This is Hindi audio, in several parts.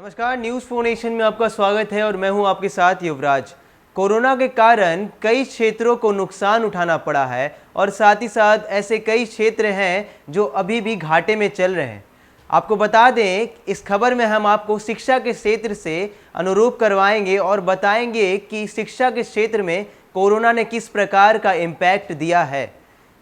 नमस्कार, न्यूज़ फोर नेशन में आपका स्वागत है और मैं हूं आपके साथ युवराज। कोरोना के कारण कई क्षेत्रों को नुकसान उठाना पड़ा है और साथ ही साथ ऐसे कई क्षेत्र हैं जो अभी भी घाटे में चल रहे हैं। आपको बता दें, इस खबर में हम आपको शिक्षा के क्षेत्र से अनुरूप करवाएंगे और बताएंगे कि शिक्षा के क्षेत्र में कोरोना ने किस प्रकार का इम्पैक्ट दिया है।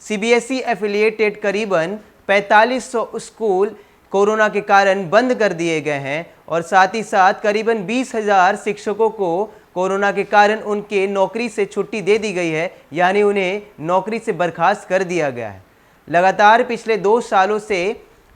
सीबीएसई एफिलिएटेड करीबन 4500 स्कूल कोरोना के कारण बंद कर दिए गए हैं और साथ ही साथ करीबन 20,000 शिक्षकों को कोरोना के कारण उनके नौकरी से छुट्टी दे दी गई है, यानी उन्हें नौकरी से बर्खास्त कर दिया गया है। लगातार पिछले 2 सालों से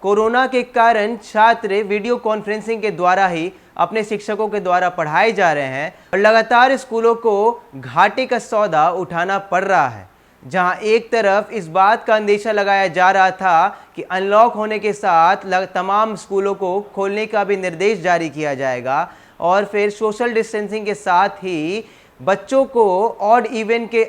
कोरोना के कारण छात्र वीडियो कॉन्फ्रेंसिंग के द्वारा ही अपने शिक्षकों के द्वारा पढ़ाए जा रहे हैं और लगातार स्कूलों को घाटे का सौदा उठाना पड़ रहा है। जहां एक तरफ इस बात का अंदेशा लगाया जा रहा था कि अनलॉक होने के साथ तमाम स्कूलों को खोलने का भी निर्देश जारी किया जाएगा और फिर सोशल डिस्टेंसिंग के साथ ही बच्चों को ऑड इवन के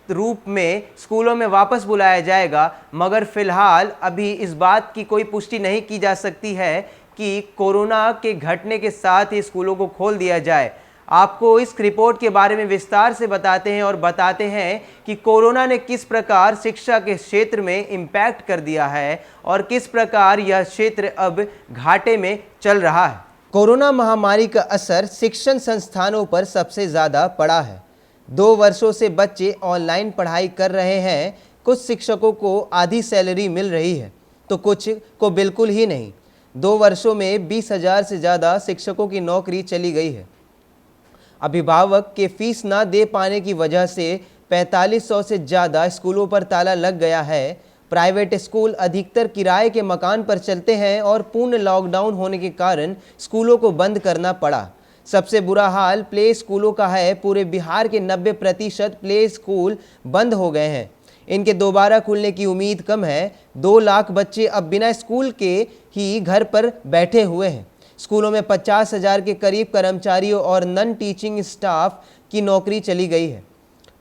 रूप में स्कूलों में वापस बुलाया जाएगा, मगर फिलहाल अभी इस बात की कोई पुष्टि नहीं की जा सकती है कि कोरोना के घटने के साथ ही स्कूलों को खोल दिया जाए। आपको इस रिपोर्ट के बारे में विस्तार से बताते हैं और बताते हैं कि कोरोना ने किस प्रकार शिक्षा के क्षेत्र में इम्पैक्ट कर दिया है और किस प्रकार यह क्षेत्र अब घाटे में चल रहा है। कोरोना महामारी का असर शिक्षण संस्थानों पर सबसे ज़्यादा पड़ा है। 2 वर्षों से बच्चे ऑनलाइन पढ़ाई कर रहे हैं। कुछ शिक्षकों को आधी सैलरी मिल रही है तो कुछ को बिल्कुल ही नहीं। 2 वर्षों में 20,000 से ज़्यादा शिक्षकों की नौकरी चली गई है। अभिभावक के फीस ना दे पाने की वजह से 4500 से ज़्यादा स्कूलों पर ताला लग गया है। प्राइवेट स्कूल अधिकतर किराए के मकान पर चलते हैं और पूर्ण लॉकडाउन होने के कारण स्कूलों को बंद करना पड़ा। सबसे बुरा हाल प्ले स्कूलों का है। पूरे बिहार के 90% प्ले स्कूल बंद हो गए हैं। इनके दोबारा खुलने की उम्मीद कम है। 2 लाख बच्चे अब बिना स्कूल के ही घर पर बैठे हुए हैं। स्कूलों में 50,000 के करीब कर्मचारियों और नॉन टीचिंग स्टाफ की नौकरी चली गई है।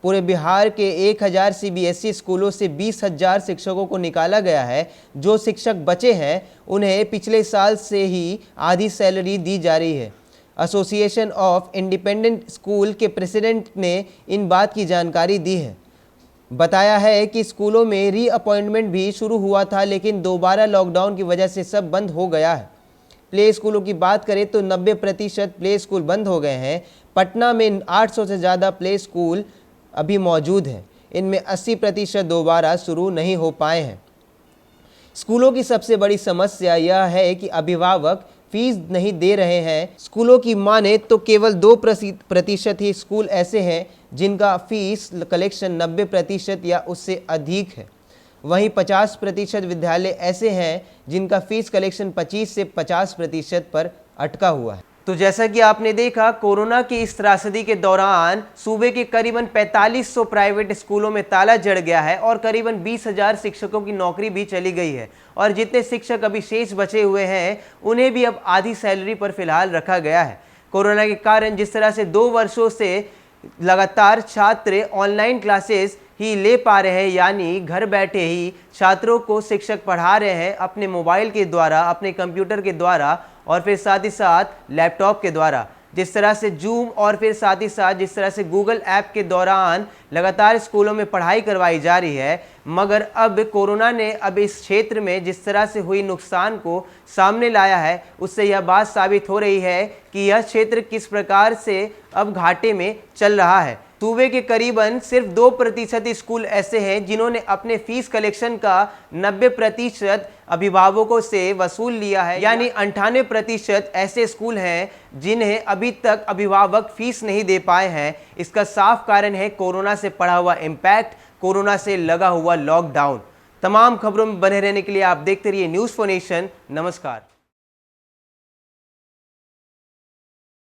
पूरे बिहार के 1,000 सीबीएसई स्कूलों से 20,000 शिक्षकों को निकाला गया है। जो शिक्षक बचे हैं उन्हें पिछले साल से ही आधी सैलरी दी जा रही है। एसोसिएशन ऑफ इंडिपेंडेंट स्कूल के प्रेसिडेंट ने इन बात की जानकारी दी है। बताया है कि स्कूलों में रीअपॉइंटमेंट भी शुरू हुआ था, लेकिन दोबारा लॉकडाउन की वजह से सब बंद हो गया है। प्ले स्कूलों की बात करें तो 90% प्ले स्कूल बंद हो गए हैं। पटना में 800 से ज़्यादा प्ले स्कूल अभी मौजूद हैं। इनमें 80% दोबारा शुरू नहीं हो पाए हैं। स्कूलों की सबसे बड़ी समस्या यह है कि अभिभावक फीस नहीं दे रहे हैं। स्कूलों की माने तो केवल 2% ही स्कूल ऐसे हैं जिनका फीस कलेक्शन 90% या उससे अधिक है। वहीं 50% विद्यालय ऐसे हैं जिनका फीस कलेक्शन 25 से 50% पर अटका हुआ है। तो जैसा कि आपने देखा, कोरोना की इस त्रासदी के दौरान सूबे के करीबन 4500 प्राइवेट स्कूलों में ताला जड़ गया है और करीबन 20,000 शिक्षकों की नौकरी भी चली गई है और जितने शिक्षक अभी शेष बचे हुए हैं उन्हें भी अब आधी सैलरी पर फिलहाल रखा गया है। कोरोना के कारण जिस तरह से 2 वर्षों से लगातार छात्र ऑनलाइन क्लासेस ही ले पा रहे हैं, यानी घर बैठे ही छात्रों को शिक्षक पढ़ा रहे हैं अपने मोबाइल के द्वारा, अपने कंप्यूटर के द्वारा और फिर साथ ही साथ लैपटॉप के द्वारा। जिस तरह से जूम और फिर साथ ही साथ जिस तरह से गूगल ऐप के दौरान लगातार स्कूलों में पढ़ाई करवाई जा रही है, मगर अब कोरोना ने अब इस क्षेत्र में जिस तरह से हुई नुकसान को सामने लाया है, उससे यह बात साबित हो रही है कि यह क्षेत्र किस प्रकार से अब घाटे में चल रहा है। सूबे के करीबन सिर्फ 2% स्कूल ऐसे हैं जिन्होंने अपने फीस कलेक्शन का 90% अभिभावकों से वसूल लिया है, यानी 98% ऐसे स्कूल हैं जिन्हें अभी तक अभिभावक फीस नहीं दे पाए हैं। इसका साफ कारण है कोरोना से पड़ा हुआ इम्पैक्ट, कोरोना से लगा हुआ लॉकडाउन। तमाम खबरों में बने रहने के लिए आप देखते रहिए न्यूज़ फोर नेशन। नमस्कार।